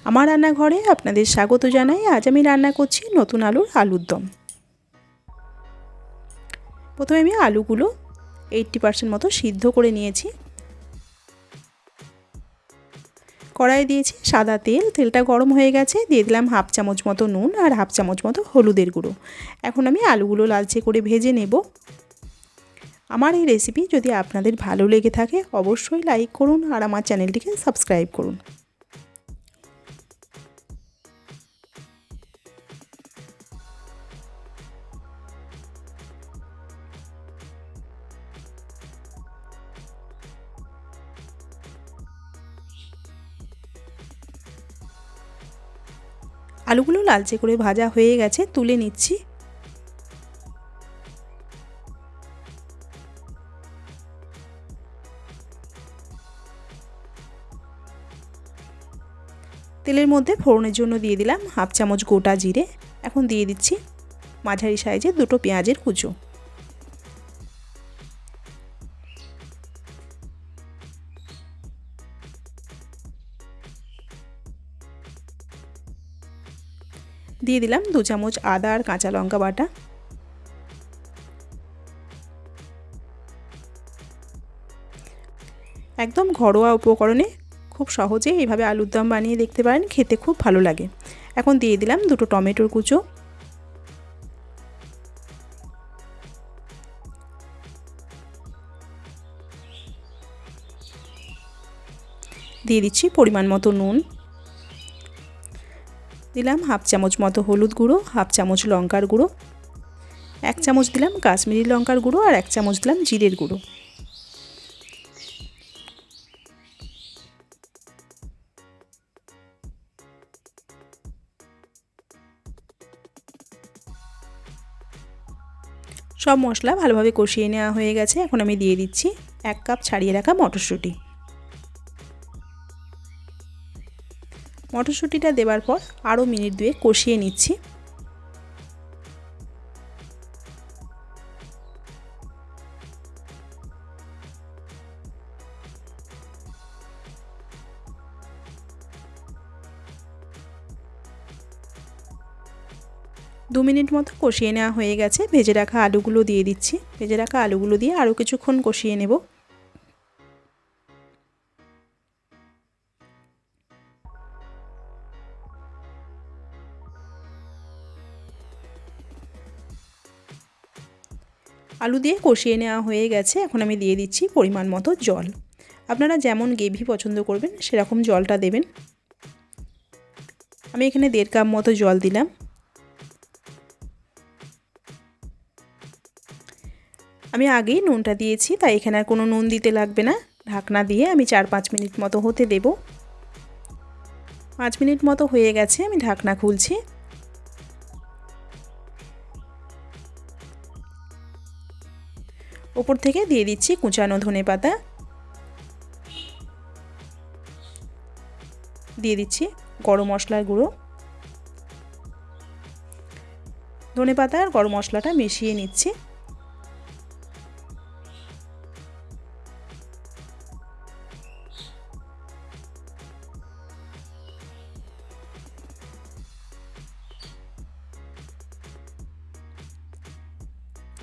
আমার রান্নাঘরে আপনাদের স্বাগত জানাই। আজ আমি রান্না করছি নতুন আলুর দম। প্রথমে আমি আলুগুলো 80% মতো সিদ্ধ করে নিয়েছি। কড়াইয়ে দিয়েছি সাদা তেল, তেলটা গরম হয়ে গেছে, দিয়ে দিলাম হাফ চামচ মতো নুন আর হাফ চামচ মতো হলুদের গুঁড়ো। এখন আমি আলুগুলো লালচে করে ভেজে নেব। আমার এই রেসিপি যদি আপনাদের ভালো লেগে থাকে অবশ্যই লাইক করুন আর আমার চ্যানেলটিকে সাবস্ক্রাইব করুন। আলুগুলো লালচে করে ভাজা হয়ে গেছে, তুলে নিচ্ছি। তেলের মধ্যে ফোড়নের জন্য দিয়ে দিলাম হাফ চামচ গোটা জিরে। এখন দিয়ে দিচ্ছি মাঝারি সাইজের দুটো পেঁয়াজের কুচো। দিয়ে দিলাম 2 চামচ আদা আর কাঁচা লঙ্কা বাটা। একদম ঘরোয়া উপকরণে খুব সহজে এইভাবে আলুর দম বানিয়ে দেখতে পারেন, খেতে খুব ভালো লাগে। এখন দিয়ে দিলাম দুটো টমেটোর কুচো। দিয়ে দিচ্ছি পরিমাণ মতো নুন। দিলাম হাফ চামচ মতো হলুদ গুঁড়ো, হাফ চামচ লঙ্কার গুঁড়ো, 1 চামচ দিলাম কাশ্মীরি লঙ্কার গুঁড়ো আর 1 চামচ দিলাম জিরের গুঁড়ো। সব মশলা ভালোভাবে কষিয়ে নেওয়া হয়ে গেছে। এখন আমি দিয়ে দিচ্ছি 1 কাপ ছাড়িয়ে রাখা মটরশুঁটি। মটরশুঁটিটা দেওয়ার পর আরও মিনিট 2 কষিয়ে নিচ্ছি। দু মিনিট মতো কষিয়ে নেওয়া হয়ে গেছে। ভেজে রাখা আলুগুলো দিয়ে দিচ্ছি। ভেজে রাখা আলুগুলো দিয়ে আরও কিছুক্ষণ কষিয়ে নেব। আলু দিয়ে কষিয়ে নেওয়া হয়ে গেছে। এখন আমি দিয়ে দিচ্ছি পরিমাণ মতো জল। আপনারা যেমন গ্রেভি পছন্দ করবেন সেরকম জলটা দেবেন। আমি এখানে 1.5 কাপ মতো জল দিলাম। আমি আগেই নুনটা দিয়েছি, তাই এখানে আর কোনো নুন দিতে লাগবে না। ঢাকনা দিয়ে আমি 4-5 মিনিট মতো হতে দেব। 5 মিনিট মতো হয়ে গেছে, আমি ঢাকনা খুলছি। ওপর থেকে দিয়ে দিচ্ছি কুচানো ধনেপাতা। দিয়ে দিচ্ছি গরম মশলার গুঁড়ো। ধনেপাতা আর গরম মশলাটা মিশিয়ে নিচ্ছি।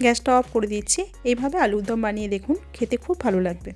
গ্যাসটা অফ করে দিচ্ছি। এইভাবে আলুর দম বানিয়ে দেখুন, খেতে খুব ভালো লাগবে।